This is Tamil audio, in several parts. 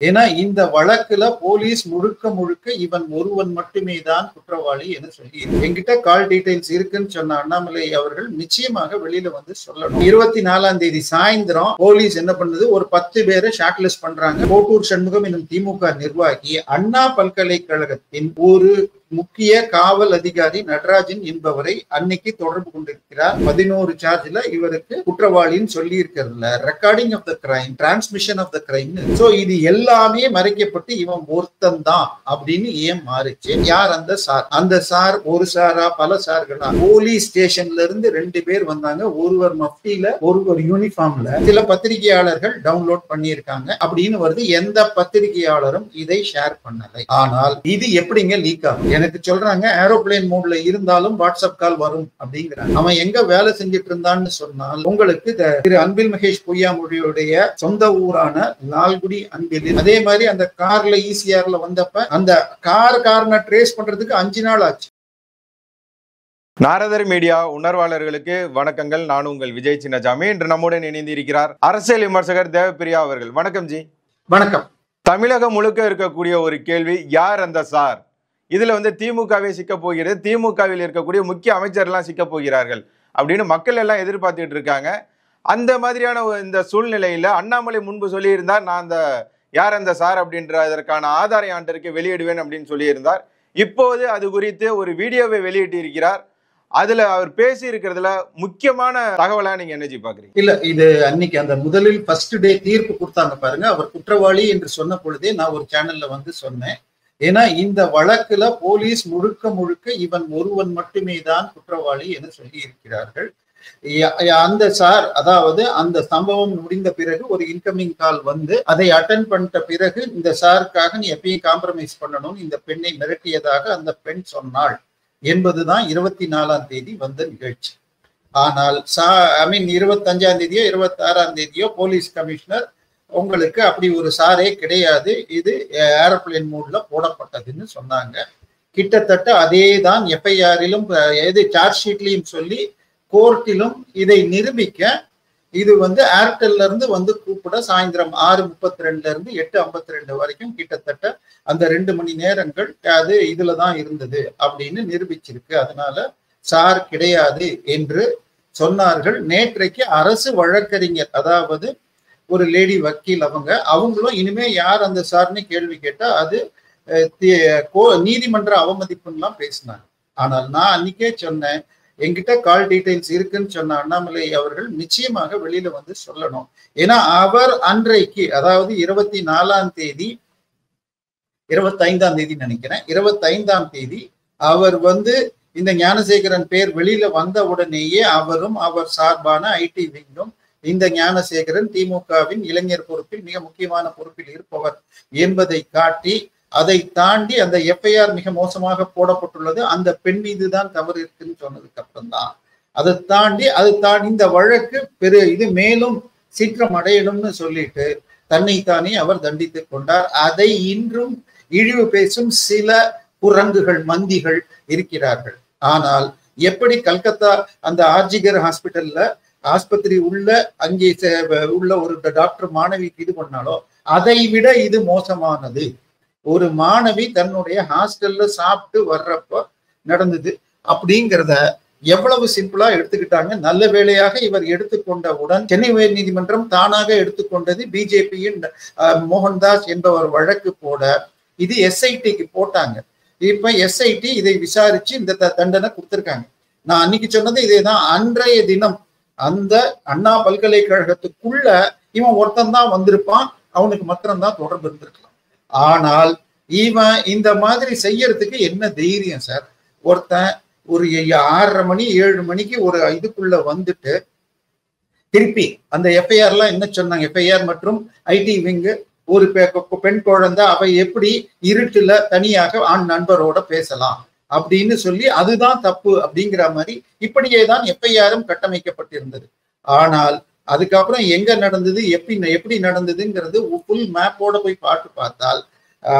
ஏன்னா இந்த வழக்குல போலீஸ் முழுக்க முழுக்க இவன் ஒருவன் மட்டுமே தான் குற்றவாளி என சொல்லி என்கிட்ட கால் டீடைல்ஸ் இருக்குன்னு சொன்ன அண்ணாமலை அவர்கள் நிச்சயமாக வெளியில வந்து சொல்லணும். 24ஆம் தேதி சாயந்தரம் போலீஸ் என்ன பண்ணுது, ஒரு 10 பேரை ஷார்ட்லிஸ்ட் பண்றாங்க. கோட்டூர் சண்முகம் எனும் திமுக நிர்வாகி அண்ணா பல்கலைக்கழகத்தின் ஒரு முக்கிய காவல் அதிகாரி நடராஜன் என்பவரை அன்னைக்கு தொடர்பு கொண்டிருக்கிறார். 11 சார்ஜ்ல இவருக்கு குற்றவாளின்னு சொல்லி இருக்கிறதுல recording of the crime, transmission of the crime. So இது எல்லாமே மறைக்கப்பட்டு இவன் ஒருத்தன் தான் அப்படின்னு ஏன் மாறிச்சு? யார் அந்த சார்? அந்த சார் ஒரு சாரா பல சார்களா? போலீஸ் ஸ்டேஷன்ல இருந்து 2 பேர் வந்தாங்க. ஒருவர் மஃப்டில, ஒருவர் யூனிஃபார்ம்ல. சில பத்திரிகையாளர்கள் டவுன்லோட் பண்ணியிருக்காங்க அப்படின்னு வருது. எந்த பத்திரிகையாளரும் இதை ஷேர் பண்ணலை. ஆனால் இது எப்படிங்க லீக் ஆகும்? எனக்கு சொல்றாங்க ஏரோப்ளேன் மோட்ல இருந்தாலும் வாட்ஸ்அப் கால் வரும் அப்படிங்கிறாங்க. அவன் எங்க வேலை செஞ்சிட்டு இருந்தான்னு சொன்னால், உங்களுக்கு திரு அன்பில் மகேஷ் பொய்யாமொழியுடைய சொந்த ஊரான லால்குடி அன்பில், அதே மாதிரி அந்த கார்ல ஈசிஆர்ல வந்தப்ப அந்த காரனை ட்ரேஸ் பண்றதுக்கு 5 நாள் ஆச்சு. நாரதர் மீடியா உணர்வாளர்களுக்கு வணக்கங்கள். நான் உங்கள் விஜய் சின்னசாமி. இன்று நம்முடன் இணைந்து இருக்கிறார் அரசியல் விமர்சகர் தேவப்பிரியா அவர்கள். வணக்கம் ஜி. வணக்கம். தமிழகம் முழுக்க இருக்கக்கூடிய ஒரு கேள்வி, யார் அந்த சார்? இதுல திமுகவே சிக்க போகிறது, திமுகவில் இருக்கக்கூடிய முக்கிய அமைச்சர்லாம் சிக்க போகிறார்கள் அப்படின்னு மக்கள் எல்லாம் எதிர்பார்த்துட்டு இருக்காங்க. அந்த மாதிரியான இந்த சூழ்நிலையில அண்ணாமலை முன்பு சொல்லியிருந்தார், நான் அந்த யார் அந்த சார் அப்படின்றதற்கான ஆதார ஆண்டருக்கு வெளியிடுவேன் அப்படின்னு சொல்லியிருந்தார். இப்போது அது குறித்து ஒரு வீடியோவை வெளியிட்டு இருக்கிறார். அதுல அவர் பேசி இருக்கிறதுல முக்கியமான தகவலா நீங்க என்ன பாக்குறீங்க? இல்ல, இது அன்னைக்கு அந்த முதலில் ஃபர்ஸ்ட் டே தீர்ப்பு கொடுத்தாங்க பாருங்க, அவர் குற்றவாளி என்று சொன்ன பொழுதே நான் ஒரு சேனல்ல சொன்னேன். ஏன்னா இந்த வழக்குல போலீஸ் முழுக்க முழுக்க இவன் ஒருவன் மட்டுமே தான் குற்றவாளி என சொல்லி இருக்கிறார்கள். அந்த சார், அதாவது அந்த சம்பவம் முடிந்த பிறகு ஒரு இன்கமிங் கால் அதை அட்டென்ட் பண்ணிட்ட பிறகு, இந்த சாருக்காக நீ எப்பயும் காம்ப்ரமைஸ் பண்ணணும், இந்த பெண்ணை மிரட்டியதாக அந்த பெண் சொன்னாள் என்பதுதான் 24ஆம் தேதி வந்த நிகழ்ச்சி. ஆனால் 25ஆம் தேதியோ 26ஆம் தேதியோ போலீஸ் கமிஷனர் உங்களுக்கு அப்படி ஒரு சாரே கிடையாது, இது ஏரோப்ளேன் மோட்ல போடப்பட்டதுன்னு சொன்னாங்க. கிட்டத்தட்ட அதே தான் எஃப்ஐஆரிலும் சார்ஜ் ஷீட்லையும் சொல்லி கோர்ட்டிலும் இதை நிரூபிக்க இது ஏர்டெல்ல இருந்து கூப்பிட சாயந்தரம் 6:32 இருந்து 8:52 வரைக்கும் கிட்டத்தட்ட அந்த 2 மணி நேரங்கள் அது இதுலதான் இருந்தது அப்படின்னு நிரூபிச்சிருக்கு. அதனால சார் கிடையாது என்று சொன்னார்கள். நேற்றைக்கு அரசு வழக்கறிஞர், அதாவது ஒரு லேடி வக்கீல், அவங்களும் இனிமே யார் அந்த சார்னு கேள்வி கேட்டா அது நீதிமன்ற அவமதிப்புலாம் பேசினாங்க. ஆனால் நான் அன்னைக்கே சொன்னேன், என்கிட்ட கால் டீடைல்ஸ் இருக்குன்னு சொன்ன அண்ணாமலை அவர்கள் நிச்சயமாக வெளியில சொல்லணும். ஏன்னா அவர் அன்றைக்கு, அதாவது 24ஆம் தேதி 25ஆம் தேதி நினைக்கிறேன், 25ஆம் தேதி அவர் இந்த ஞானசேகரன் பேர் வெளியில வந்த உடனேயே அவரும் அவர் சார்பான ஐடி விங்கும் இந்த ஞானசேகரன் திமுகவின் இளைஞர் பொறுப்பில் மிக முக்கியமான பொறுப்பில் இருப்பவர் என்பதை காட்டி, அதை தாண்டி அந்த எஃப்ஐஆர் மிக மோசமாக போடப்பட்டுள்ளது, அந்த பெண் மீது தான் தவறு இருக்குன்னு சொன்னதுக்கு அப்புறம் தான் அதை தாண்டி இந்த வழக்கு இது மேலும் சீக்கிரம் அடையணும்னு சொல்லிட்டு தன்னைத்தானே அவர் தண்டித்துக் கொண்டார். அதை இன்றும் இழிவு பேசும் சில குரங்குகள், மந்திகள் இருக்கிறார்கள். ஆனால் எப்படி கல்கத்தா அந்த ஆர்ஜிகர் ஹாஸ்பிட்டல்ல ஆஸ்பத்திரி அங்கே உள்ள ஒரு டாக்டர் மாணவிக்கு இது பண்ணாலோ, அதை விட இது மோசமானது. ஒரு மாணவி தன்னுடைய ஹாஸ்டல்ல சாப்பிட்டு வர்றப்ப நடந்தது அப்படிங்கிறத எவ்வளவு சிம்பிளா எடுத்துக்கிட்டாங்க. நல்ல வேளையாக இவர் எடுத்துக்கொண்டவுடன் சென்னை உயர் நீதிமன்றம் தானாக எடுத்துக்கொண்டது. பிஜேபியின் மோகன்தாஸ் என்பவர் வழக்கு போட இது எஸ்ஐடிக்கு போட்டாங்க. இப்ப எஸ்ஐடி இதை விசாரிச்சு இந்த தண்டனை கொடுத்திருக்காங்க. நான் அன்னைக்கு சொன்னது இதேதான். அன்றைய தினம் அந்த அண்ணா பல்கலைக்கழகத்துக்குள்ள இவன் ஒருத்தன் தான் வந்திருப்பான், அவனுக்கு மாத்திரம்தான் தொடர்பு இருந்திருக்கலாம். ஆனால் இவன் இந்த மாதிரி செய்யறதுக்கு என்ன தைரியம் சார்? ஒருத்தன் ஒரு 6:30 மணி 7 மணிக்கு ஒரு இதுக்குள்ள திருப்பி அந்த எஃப்ஐஆர்லாம் என்ன சொன்னாங்க, எஃப்ஐஆர் மற்றும் ஐடி விங்கு, ஒரு பெண் குழந்தை அவை எப்படி இருட்டுல தனியாக ஆண் நண்பரோட பேசலாம் அப்படின்னு சொல்லி அதுதான் தப்பு அப்படிங்கிற மாதிரி இப்படியே தான் எஃப்ஐஆரும் கட்டமைக்கப்பட்டிருந்தது. ஆனால் அதுக்கப்புறம் எங்க நடந்தது, எப்படி நடந்ததுங்கிறது ஃபுல் மேப்போட போய் பார்த்தால்,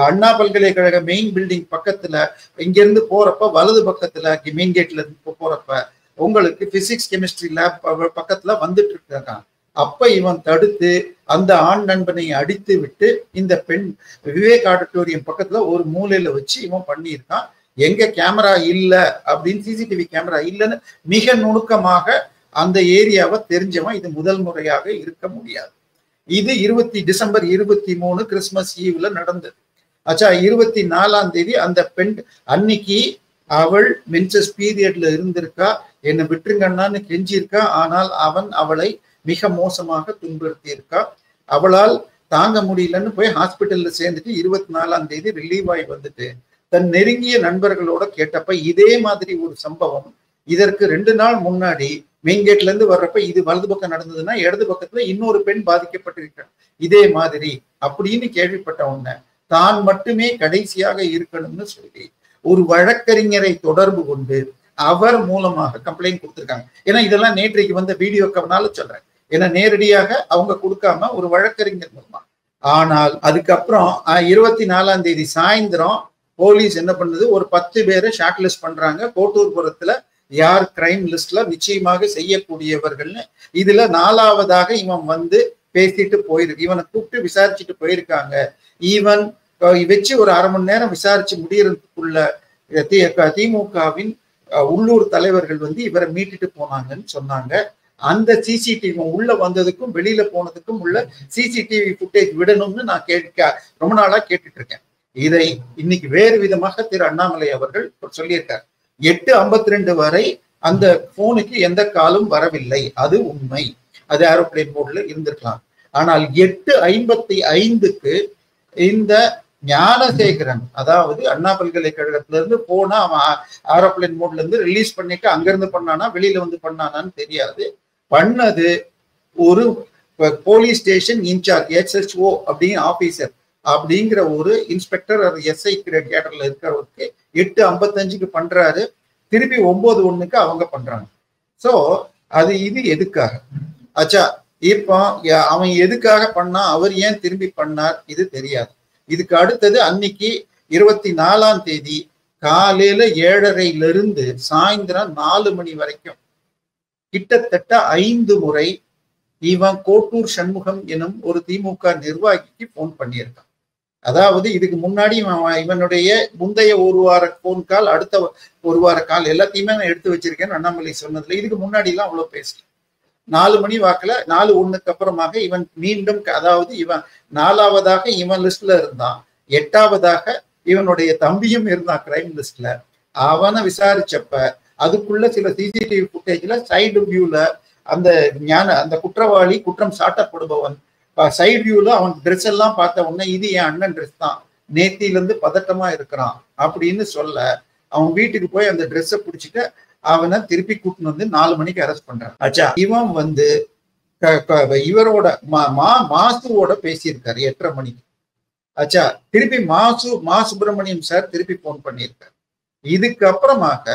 அண்ணா பல்கலைக்கழக மெயின் பில்டிங் பக்கத்துல இங்கிருந்து போறப்ப வலது பக்கத்துல மெயின் கேட்ல இருந்து போறப்ப உங்களுக்கு பிசிக்ஸ் கெமிஸ்ட்ரி லேப் பக்கத்துல வந்துட்டு இருக்காங்க. அப்ப இவன் தடுத்து அந்த ஆண் நண்பனை அடித்து விட்டு இந்த பெண் விவேக் ஆடிட்டோரியம் பக்கத்துல ஒரு மூலையில வச்சு இவன் பண்ணியிருக்கான். எங்க கேமரா இல்ல அப்படின்னு, சிசிடிவி கேமரா இல்லைன்னு மிக நுணுக்கமாக அந்த ஏரியாவை தெரிஞ்சவன் இது முதல் முறையாக இருக்க முடியாது. இது டிசம்பர் 23 கிறிஸ்துமஸ் ஈவ்ல நடந்தது. ஆச்சா, 24ஆம் தேதி அந்த பெண் அன்னைக்கு அவள் மென்சஸ் பீரியட்ல இருந்திருக்கா, என்னை விட்டுருங்கன்னான்னு கெஞ்சிருக்கா. ஆனால் அவன் அவளை மிக மோசமாக துன்புறுத்தி இருக்கா. அவளால் தாங்க முடியலன்னு போய் ஹாஸ்பிட்டல்ல சேர்ந்துட்டு 24ஆம் தேதி ரிலீவ் ஆகி வந்துட்டு தன் நெருங்கிய நண்பர்களோட கேட்டப்ப இதே மாதிரி ஒரு சம்பவம் இதற்கு 2 நாள் முன்னாடி மெயின் கேட்ல இருந்து வர்றப்ப இது வலது பக்கம் நடந்ததுன்னா இடது பக்கத்துல இன்னொரு பெண் பாதிக்கப்பட்டிருக்க இதே மாதிரி அப்படின்னு கேள்விப்பட்ட உடனே தான் மட்டுமே கடைசியாக இருக்கணும்னு சொல்லி ஒரு வழக்கறிஞரை தொடர்பு கொண்டு அவர் மூலமாக கம்ப்ளைண்ட் கொடுத்திருக்காங்க. ஏன்னா இதெல்லாம் நேற்றைக்கு வந்த வீடியோக்கனால சொல்றேன். ஏன்னா நேரடியாக அவங்க கொடுக்காம ஒரு வழக்கறிஞர் மூலமா. ஆனால் அதுக்கப்புறம் 24ஆம் தேதி சாயந்தரம் போலீஸ் என்ன பண்ணுது, ஒரு 10 பேரை ஷார்ட் லிஸ்ட் பண்றாங்க. கோட்டூர்புரத்துல யார் கிரைம் லிஸ்ட்ல நிச்சயமாக செய்யக்கூடியவர்கள்னு. இதுல 4ஆவதாக இவன் வந்து பேசிட்டு போயிருக்கு. இவனை கூப்பிட்டு விசாரிச்சுட்டு போயிருக்காங்க. ஈவன் வச்சு ஒரு அரை மணி நேரம் விசாரிச்சு முடியறதுக்குள்ள திமுகவின் உள்ளூர் தலைவர்கள் வந்து இவரை மீட்டுட்டு போனாங்கன்னு சொன்னாங்க. அந்த சிசிடிவி உள்ள வந்ததுக்கும் வெளியில போனதுக்கும் உள்ள சிசிடிவி ஃபுட்டேஜ் விடணும்னு நான் ரொம்ப நாளா கேட்டுட்டு இருக்கேன். இதை இன்னைக்கு வேறு விதமாக திரு அண்ணாமலை அவர்கள் சொல்லியிருக்கார். 8:52 வரை அந்த போனுக்கு எந்த காலும் வரவில்லை, அது உண்மை. அது ஏரோப்ளேன் மோட்ல இருந்திருக்கலாம். ஆனால் 8:55க்கு இந்த ஞானசேகரன், அதாவது அண்ணா பல்கலைக்கழகத்துல இருந்து போனா அவன் ஏரோப்ளேன் மோட்ல இருந்து ரிலீஸ் பண்ணிட்டு அங்கிருந்து பண்ணானா வெளியில வந்து பண்ணானான்னு தெரியாது. பண்ணது ஒரு போலீஸ் ஸ்டேஷன் இன்சார்ஜ் SHO அப்படிங்கிற ஆபீசர் அப்படிங்கிற ஒரு இன்ஸ்பெக்டர் SI கேடர்ல இருக்கிறவருக்கு 8:55க்கு பண்றாரு. திருப்பி 9:01க்கு அவங்க பண்றாங்க. சோ அது இது எதுக்காக? ஆச்சா, இப்போ அவன் எதுக்காக பண்ணா, அவர் ஏன் திரும்பி பண்ணார், இது தெரியாது. இதுக்கு அடுத்தது அன்னைக்கு 24ஆம் தேதி காலையில 7:30 சாயந்தரம் 4 மணி வரைக்கும் கிட்டத்தட்ட 5 முறை இவன் கோட்டூர் சண்முகம் எனும் ஒரு திமுக நிர்வாகிக்கு போன் பண்ணியிருக்கான். அதாவது இதுக்கு முன்னாடி இவனுடைய முந்தைய ஒரு வார போன் கால், அடுத்த ஒரு வார கால் எல்லாத்தையுமே நான் எடுத்து வச்சிருக்கேன்னு அண்ணாமலை சொன்னதுல இதுக்கு முன்னாடி எல்லாம் அவ்வளவு பேசல. 4 மணி வாக்குல 4:01க்கு அப்புறமாக இவன் மீண்டும், அதாவது இவன் 4ஆவதாக இவன் லிஸ்ட்ல இருந்தான், 8ஆவதாக இவனுடைய தம்பியும் இருந்தான் கிரைம் லிஸ்ட்ல. அவனை விசாரிச்சப்ப அதுக்குள்ள சில சிசிடிவி ஃபுட்டேஜ்ல சைடு வியூல அந்த குற்றவாளி, குற்றம் சாட்டப்படுபவன் சைடு வியூல அவன் ட்ரெஸ் எல்லாம் பார்த்த உடனே இது என் அண்ணன் ட்ரெஸ் தான், நேத்தில இருந்து பதட்டமா இருக்கிறான் அப்படின்னு சொல்ல அவன் வீட்டுக்கு போய் அந்த ட்ரெஸ்ஸை பிடிச்சிட்டு அவனை திருப்பி கூட்டின்னு வந்து 4 மணிக்கு அரெஸ்ட் பண்றான். ஆச்சா, இவன் வந்து இவரோட மாசுவோட பேசியிருக்காரு 8:30 மணிக்கு. ஆச்சா, திருப்பி மா சுப்பிரமணியம் சார் திருப்பி போன் பண்ணியிருக்காரு. இதுக்கப்புறமாக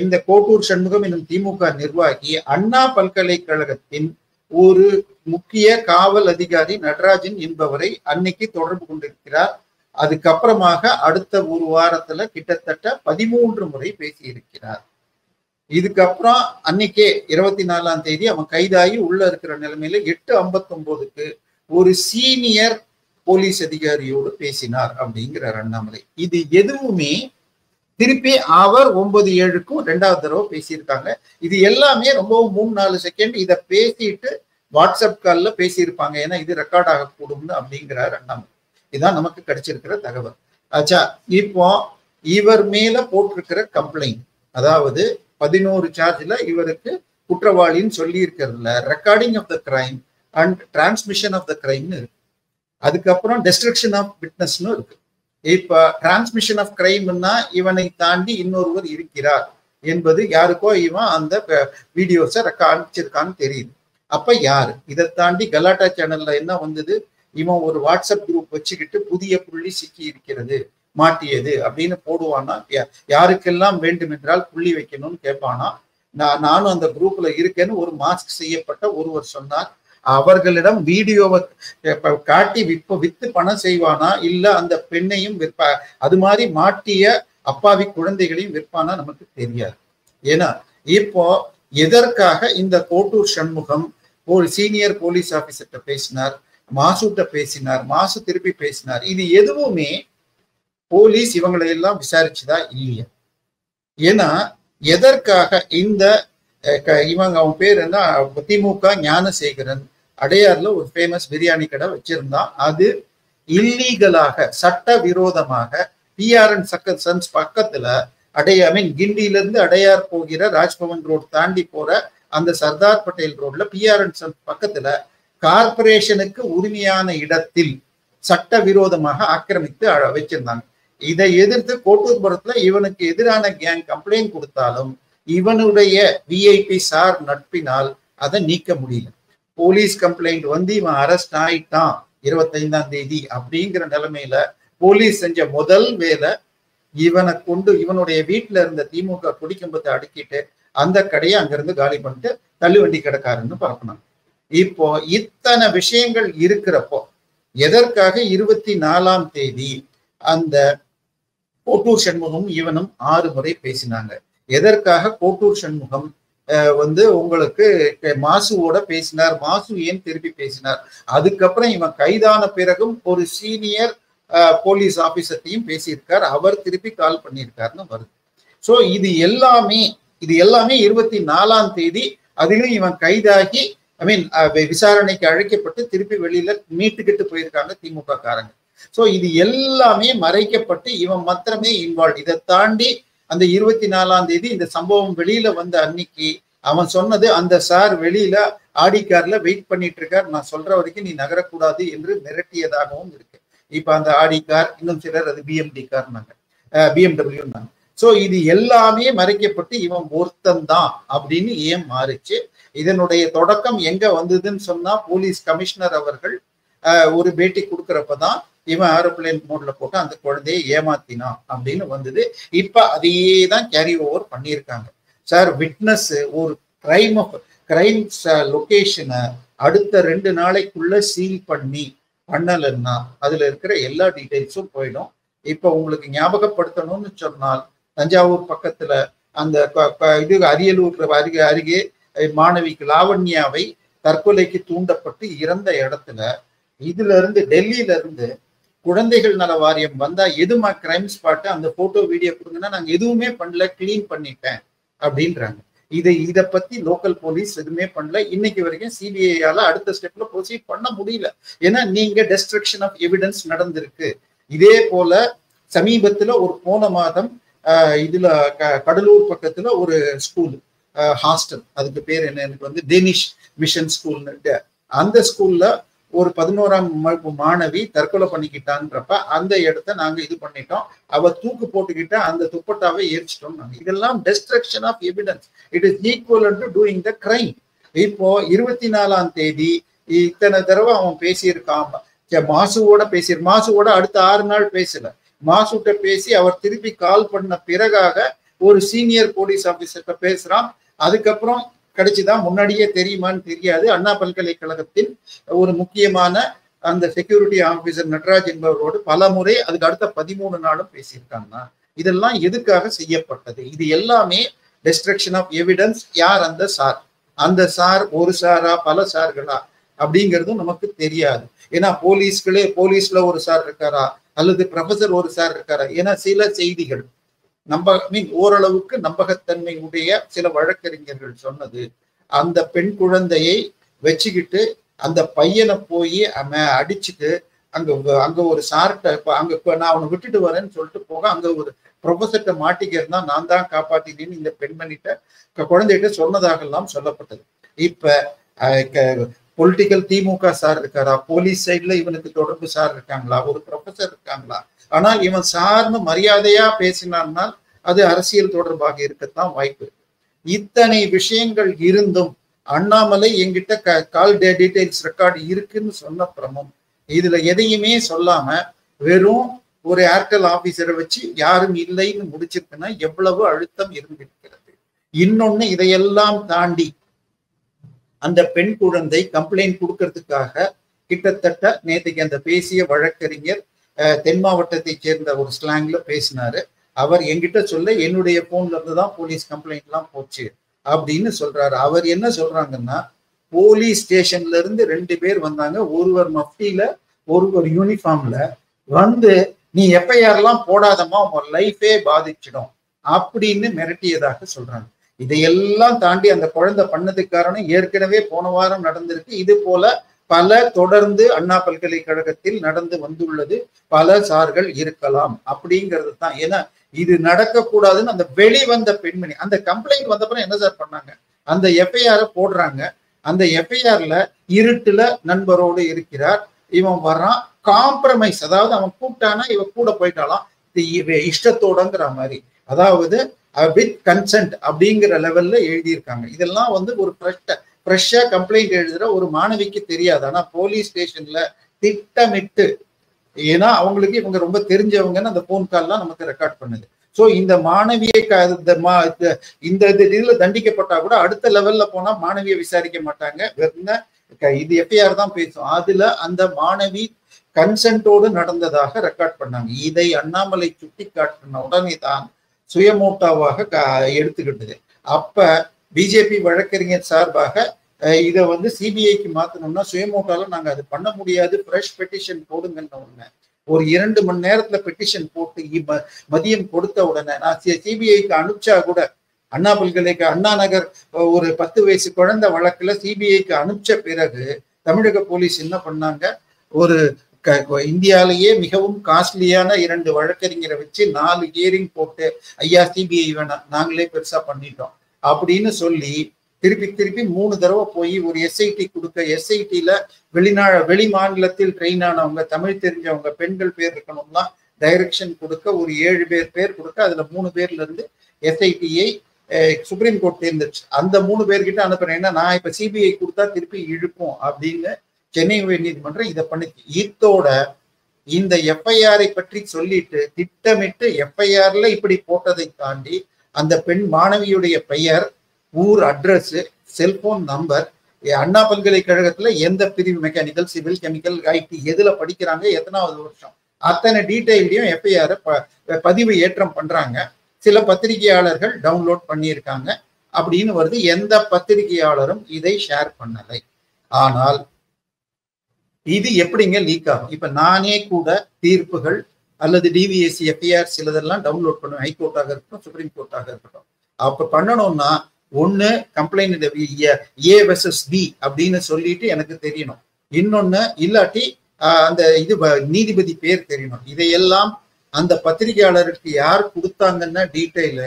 இந்த கோட்டூர் சண்முகம் என்னும் திமுக நிர்வாகி அண்ணா பல்கலைக்கழகத்தின் ஒரு முக்கிய காவல் அதிகாரி நடராஜன் என்பவரை அன்னைக்கு தொடர்பு கொண்டிருக்கிறார். அதுக்கப்புறமாக அடுத்த ஒரு வாரத்துல கிட்டத்தட்ட 13 முறை பேசி இருக்கிறார். இதுக்கப்புறம் அன்னைக்கே 24ஆம் தேதி அவன் கைதாகி உள்ள இருக்கிற நிலைமையில 8:59க்கு ஒரு சீனியர் போலீஸ் அதிகாரியோடு பேசினார் அப்படிங்கிறார் அண்ணாமலை. இது எதுவுமே திருப்பி அவர் 9:07க்கும் 2வது தடவை பேசியிருக்காங்க. இது எல்லாமே ரொம்பவும் 3-4 செகண்ட் இதை பேசிட்டு வாட்ஸ்அப் கால்ல பேசியிருப்பாங்க. ஏன்னா இது ரெக்கார்ட் ஆகக்கூடும்னு அப்படிங்கிறார் அண்ணாமலை. இதுதான் நமக்கு கிடைச்சிருக்கிற தகவல். ஆச்சா, இப்போ இவர் மேல போட்டிருக்கிற கம்ப்ளைண்ட், அதாவது 11 சார்ஜ்ல இவருக்கு குற்றவாளின்னு சொல்லி இருக்கிறதுல recording of the crime and transmission of the கிரைம்னு இருக்கு. அதுக்கப்புறம் டெஸ்ட்ரக்ஷன் ஆஃப் விட்னஸ்னு இருக்கு. இப்ப டிரான்ஸ்மிஷன் ஆஃப் கிரைம்னா இவனை தாண்டி இன்னொருவர் இருக்கிறார் என்பது யாருக்கோ இவன் அந்த வீடியோஸை அனுப்பிச்சிருக்கான்னு தெரியுது. அப்ப யாரு? இதை தாண்டி கலாட்டா சேனல்ல என்ன வந்தது, இவன் ஒரு வாட்ஸ்அப் குரூப் வச்சுக்கிட்டு புதிய புள்ளி சிக்கி இருக்கிறது, மாட்டியது அப்படின்னு போடுவானா, யாருக்கெல்லாம் வேண்டும் என்றால் புள்ளி வைக்கணும்னு கேட்பானா. நானும் அந்த குரூப்ல இருக்கேன்னு ஒரு மாஸ்க் செய்யப்பட்ட ஒருவர் சொன்னார். அவர்களிடம் வீடியோவை காட்டி வித்து பணம் செய்வானா, இல்ல அந்த பெண்ணையும் விற்பா, அது மாதிரி மாட்டிய அப்பாவி குழந்தைகளையும் விற்பானா நமக்கு தெரியாது. ஏன்னா இப்போ எதற்காக இந்த கோட்டூர் சண்முகம் ஒரு சீனியர் போலீஸ் ஆபீசர்கிட்ட பேசினார், மாசுட்ட பேசினார், மாசு திருப்பி பேசினார், இது எதுவுமே போலீஸ் இவங்களை எல்லாம் விசாரிச்சுதா இல்லையா? ஏன்னா எதற்காக இந்த இவங்க அவன் பேர் என்ன, திமுக ஞானசேகரன் அடையார்ல ஒரு ஃபேமஸ் பிரியாணி கடை வச்சிருந்தான். அது இல்லீகலாக சட்ட விரோதமாக பிஆர்என் சன்ஸ் பக்கத்துல கிண்டியில இருந்து அடையார் போகிற ராஜ்பவன் ரோடு தாண்டி போற அந்த சர்தார் பட்டேல் ரோட்ல பிஆர்என் சன்ஸ் பக்கத்துல கார்பரேஷனுக்கு உரிமையான இடத்தில் சட்ட விரோதமாக ஆக்கிரமித்து வச்சிருந்தாங்க. இதை எதிர்த்து கோட்டூர்புரத்துல இவனுக்கு எதிரான கேங் கம்ப்ளைண்ட் கொடுத்தாலும் இவனுடைய விஐபி சார் நட்பினால் அதை நீக்க முடியல. போலீஸ் கம்ப்ளைண்ட் வந்து இவன் அரெஸ்ட் ஆயிட்டான் 25ஆம் தேதி அப்படிங்கிற நிலைமையில போலீஸ் செஞ்ச முதல் வேலை இவனை கொண்டு இவனுடைய வீட்டுல இருந்த திமுக குடிக்கம்பத்தை அடுக்கிட்டு அந்த கடையை அங்கிருந்து காலி பண்ணிட்டு தள்ளுவண்டி கடைக்காரன்னு பரப்பினாங்க. இப்போ இத்தனை விஷயங்கள் இருக்கிறப்போ எதற்காக 24ஆம் தேதி அந்த கோட்டூர் சண்முகம் இவனும் 6 முறை பேசினாங்க? எதற்காக கோட்டூர் சண்முகம் வந்து உங்களுக்கு மாசுவோட பேசினார்? மாசு ஏன் திருப்பி பேசினார்? அதுக்கப்புறம் இவன் கைதான பிறகும் ஒரு சீனியர் போலீஸ் ஆபீசர்ட்டையும் பேசியிருக்கார், அவர் திருப்பி கால் பண்ணியிருக்காருன்னு வருது. ஸோ இது எல்லாமே 24ஆம் தேதி அதிலும் இவன் கைதாகி விசாரணைக்கு அழைக்கப்பட்டு திருப்பி வெளியில மீட்டுக்கிட்டு போயிருக்காங்க திமுக காரங்க. ஸோ இது எல்லாமே மறைக்கப்பட்டு இவன் மாத்திரமே இன்வால்வ். இதை தாண்டி அந்த 24ஆம் தேதி இந்த சம்பவம் வெளியில வந்த அன்னைக்கு அவன் சொன்னது, அந்த சார் வெளியில ஆடி கார்ல வெயிட் பண்ணிட்டு இருக்கார், நான் சொல்ற வரைக்கும் நீ நகரக்கூடாது என்று மிரட்டியதாகவும் இருக்கு. இப்ப அந்த ஆடி கார், இன்னும் சிலர் அது பிஎம்டி கார்னாங்க, பிஎம்டபிள்யூன்னாங்க. ஸோ இது எல்லாமே மறைக்கப்பட்டு இவன் ஒருத்தந்தான் அப்படின்னு ஏன் மாறிச்சு? இதனுடைய தொடக்கம் எங்க வந்ததுன்னு சொன்னா போலீஸ் கமிஷனர் அவர்கள் ஒரு பேட்டி கொடுக்கறப்பதான் இவன் ஏரோப்ளேன் மோட்ல போட்டு அந்த குழந்தையை ஏமாத்தினான் அப்படின்னு வந்தது. இப்ப அதையே தான் கேரி ஓவர் பண்ணியிருக்காங்க. சார் விட்னஸ் ஒரு கிரைம்ஸ் லொகேஷனை அடுத்த 2 நாளைக்குள்ள சீல் பண்ணலன்னா அதுல இருக்கிற எல்லா டீடைல்ஸும் போயிடும். இப்ப உங்களுக்கு ஞாபகப்படுத்தணும்னு சொன்னால் தஞ்சாவூர் பக்கத்துல அந்த அரியலூர் அருகே மாணவிக்கு லாவண்யாவை தற்கொலைக்கு தூண்டப்பட்டு இறந்த இடத்துல இதுல இருந்து டெல்லியில இருந்து குழந்தைகள் நல வாரியம் வந்தா எதுமா கிரைம் ஸ்பாட், அந்த போட்டோ வீடியோ கொடுங்கன்னா நாங்க எதுவுமே பண்ணல, கிளீன் பண்ணிட்டேன் அப்படின்றாங்க. இதை பத்தி லோக்கல் போலீஸ் எதுவுமே பண்ணல. இன்னைக்கு வரைக்கும் சிபிஐயால அடுத்த ஸ்டெப்ல ப்ரொசீட் பண்ண முடியல. ஏன்னா நீங்க டெஸ்ட்ரக்ஷன் ஆஃப் எவிடன்ஸ் நடந்திருக்கு. இதே போல சமீபத்துல ஒரு போன மாதம் இதுல கடலூர் பக்கத்துல ஒரு ஸ்கூல் ஹாஸ்டல், அதுக்கு பேர் என்ன எனக்கு வந்து டேனிஷ் மிஷன் ஸ்கூல்னு, அந்த ஸ்கூல்ல ஒரு 11ஆம் வகுப்பு மாணவி தற்கொலை பண்ணிக்கிட்டான்றப்ப அந்த இடத்த நாங்க இது பண்ணிட்டோம், அவ தூக்கு போட்டுக்கிட்ட அந்த துப்பட்டாவை எரிச்சிட்டோம் நாங்க. இதெல்லாம் destruction of evidence. It is equal to doing the crime. இப்போ 24ஆம் தேதி இத்தனை தடவை அவன் பேசியிருக்கான், மாசுவோட அடுத்த 6 நாள் பேசல. மாசுட்ட பேசி அவர் திருப்பி கால் பண்ண பிறகாக ஒரு சீனியர் போலீஸ் ஆபீசர்கிட்ட பேசுறான். அதுக்கப்புறம் கிடைச்சுதான், முன்னாடியே தெரியுமான்னு தெரியாது. அண்ணா பல்கலைக்கழகத்தின் ஒரு முக்கியமான அந்த செக்யூரிட்டி ஆபீசர் நடராஜ் என்பவரோடு பல முறை அதுக்கு அடுத்த 13 நாளும் பேசியிருக்காங்கன்னா இதெல்லாம் எதுக்காக செய்யப்பட்டது? இது எல்லாமே டெஸ்ட்ரக்ஷன் ஆஃப் எவிடன்ஸ். யார் அந்த சார் ஒரு சாரா பல சார்களா அப்படிங்கிறதும் நமக்கு தெரியாது. ஏன்னா போலீஸ்ல ஒரு சார் இருக்காரா அல்லது ப்ரொஃபசர் ஒரு சார் இருக்காரா? ஏன்னா சில செய்திகள் ஓரளவுக்கு நம்பகத்தன்மை உடைய சில வழக்கறிஞர்கள் சொன்னது, அந்த பெண் குழந்தையை வச்சுக்கிட்டு அந்த பையனை போய் அடிச்சுட்டு அங்க ஒரு சார்ட்ட அங்க நான் அவனை விட்டுட்டு வரேன்னு சொல்லிட்டு போக அங்க ஒரு ப்ரொஃபசர்கிட்ட மாட்டிக்கிறதா நான் தான் காப்பாத்தினேன்னு இந்த பெண்மணிட்ட குழந்தைகிட்ட சொன்னதாக எல்லாம் சொல்லப்பட்டது. இப்ப பொலிட்டிக்கல் திமுக சார் இருக்காரா, போலீஸ் சைட்ல இவனுக்கு தொடர்பு சார் இருக்காங்களா, ஒரு ப்ரொஃபசர் இருக்காங்களா? ஆனால் இவன் சார்னு மரியாதையா பேசினான்னா அது அரசியல் தொடர்பாக இருக்கத்தான் வாய்ப்பு இருக்கு. இத்தனை விஷயங்கள் இருந்தும் அண்ணாமலை என்கிட்ட கால் டீடைல்ஸ் ரெக்கார்டு இருக்குன்னு சொன்னப்புறமும் இதுல எதையுமே சொல்லாம வெறும் ஒரு ஏர்டெல் ஆபீசரை வச்சு யாரும் இல்லைன்னு முடிச்சிருக்குன்னா எவ்வளவு அழுத்தம் இருந்திருக்கிறது. இன்னொன்னு, இதையெல்லாம் தாண்டி அந்த பெண் குழந்தை கம்ப்ளைண்ட் கொடுக்கறதுக்காக கிட்டத்தட்ட நேற்றுக்கு அந்த பேசிய வழக்கறிஞர் தென் மாவட்டத்தை சேர்ந்த ஒரு ஸ்லாங்ல பேசினாரு. அவர் என்கிட்ட சொல்ல என்னுடைய போன்ல இருந்து தான் போலீஸ் கம்ப்ளைண்ட் எல்லாம் போச்சு அப்படின்னு சொல்றாரு. அவர் என்ன சொல்றாங்கன்னா, போலீஸ் ஸ்டேஷன்ல இருந்து 2 பேர் வந்தாங்க, ஒருவர் மஃப்டியில ஒருவர் யூனிஃபார்ம்ல வந்து, நீ எஃப்ஐஆர் எல்லாம் போடாதமா உங்க லைஃபே பாதிச்சிடும் அப்படின்னு மிரட்டியதாக சொல்றாங்க. இதையெல்லாம் தாண்டி அந்த குழந்தை பண்ணதுக்கு காரணம் ஏற்கனவே போன வாரம் நடந்திருக்கு. இது போல பல தொடர்ந்து அண்ணா பல்கலைக்கழகத்தில் நடந்து வந்துள்ளது. பல சார்கள் இருக்கலாம் அப்படிங்கிறது தான். ஏன்னா இது நடக்கக்கூடாதுன்னு அந்த வெளிவந்த பெண்மணி அந்த கம்ப்ளைண்ட் வந்தப்பறம் என்ன சார் பண்ணாங்க, அந்த எஃப்ஐஆர் போடுறாங்க. அந்த எஃப்ஐஆர்ல இருட்டுல நண்பரோடு இருக்கிறார், இவன் வர்றான், காம்ப்ரமைஸ், அதாவது அவன் கூப்பிட்டானா இவ கூட போயிட்டாலாம் இஷ்டத்தோடங்கிற மாதிரி, அதாவது வித் கன்சென்ட் அப்படிங்கிற லெவல்ல எழுதியிருக்காங்க. இதெல்லாம் வந்து ஒரு ஃப்ரெஷ்ஷா கம்ப்ளைண்ட் எழுதுற ஒரு மாணவிக்கு தெரியாது. ஆனா போலீஸ் ஸ்டேஷன்ல திட்டமிட்டு, ஏன்னா அவங்களுக்கு இவங்க ரொம்ப தெரிஞ்சவங்கன்னு அந்த போன் கால்லாம் நமக்கு ரெக்கார்ட் பண்ணுது. ஸோ இந்த மாணவியை இந்த இதுல தண்டிக்கப்பட்டா கூட அடுத்த லெவல்ல போனா மாணவியை விசாரிக்க மாட்டாங்க, இது எஃப்ஐஆர் தான் பேசும். அதுல அந்த மாணவி கன்சென்ட்டோடு நடந்ததாக ரெக்கார்ட் பண்ணாங்க. இதை அண்ணாமலை சுட்டி காட்டின உடனே தான் சுயமோட்டாவாக எடுத்துக்கிட்டது. அப்ப பிஜேபி வழக்கறிஞர் சார்பாக இதை வந்து சிபிஐக்கு மாத்தணும்னா சுயமோட்டால நாங்க அது பண்ண முடியாது, ஃப்ரெஷ் பெட்டிஷன் போடுங்கன்னு உடனே ஒரு 2 மணி நேரத்துல பெட்டிஷன் போட்டு மதியம் கொடுத்த உடனே நான் சிபிஐக்கு அனுப்பிச்சா கூட, அண்ணா பல்கலைக்கழக அண்ணா நகர் ஒரு 10 வயசு குழந்தை வழக்குல சிபிஐக்கு அனுப்பிச்ச பிறகு தமிழக போலீஸ் என்ன பண்ணாங்க, ஒரு இந்தியாலேயே மிகவும் காஸ்ட்லியான 2 வழக்கறிஞரை வச்சு 4 ஹியரிங் போட்டு, ஐயா சிபிஐ வேணாம் நாங்களே பெருசா பண்ணிட்டோம் அப்படின்னு சொல்லி திருப்பி 3 தடவை போய் ஒரு எஸ்ஐடி கொடுக்க, எஸ்ஐடில வெளி மாநிலத்தில் ட்ரெயின் ஆனவங்க, தமிழ் தெரிஞ்சவங்க, பெண்கள் பேர் இருக்கணும்லாம் டைரக்ஷன் கொடுக்க, ஒரு 7 பேர் கொடுக்க, அதுல 3 பேர்ல இருந்து எஸ்ஐடியை சுப்ரீம் கோர்ட் தேர்ந்துச்சு. அந்த 3 பேர்கிட்ட அனுப்புறேன், ஏன்னா நான் இப்ப சிபிஐ கொடுத்தா திருப்பி இழுக்கும் அப்படின்னு சென்னை உயர் நீதிமன்றம் இதை பண்ணிச்சு. இதோட இந்த எஃப்ஐஆரை பற்றி சொல்லிட்டு திட்டமிட்டு எஃப்ஐஆர்ல இப்படி போட்டதை தாண்டி அந்த பெண் மாணவியுடைய பெயர், ஊர், அட்ரஸ், செல்போன் நம்பர், அண்ணா பல்கலைக்கழகத்துல எந்த பிரிவு, மெக்கானிக்கல், சிவில், கெமிக்கல், ஐடி எதுல படிக்கிறாங்க, எத்தனாவது வருஷம், அத்தனை டீட்டெயிலையும் எஃப்ஐஆர் பதிவு ஏற்றம் பண்றாங்க. சில பத்திரிகையாளர்கள் டவுன்லோட் பண்ணியிருக்காங்க அப்படின்னு வருது. எந்த பத்திரிகையாளரும் இதை ஷேர் பண்ணலை. ஆனால் இது எப்படிங்க லீக் ஆகும்? இப்ப நானே கூட தீர்ப்புகள் அல்லது டிவிஎஸ்சி எஃப்ஐஆர் சிலதெல்லாம் டவுன்லோட் பண்ணுவேன், ஹைகோர்ட்டாக இருக்கட்டும், சுப்ரீம் கோர்ட்டாக இருக்கட்டும். அப்ப பண்ணணும்னா ஒண்ணு கம்ப்ளைண்ட் ஏ வெர்சஸ் பி அப்படின்னு சொல்லிட்டு எனக்கு தெரியணும், இன்னொன்னு இல்லாட்டி அந்த இது நீதிபதி பேர் தெரியணும். இதையெல்லாம் அந்த பத்திரிகையாளருக்கு யார் கொடுத்தாங்கன்னா டீட்டெயில்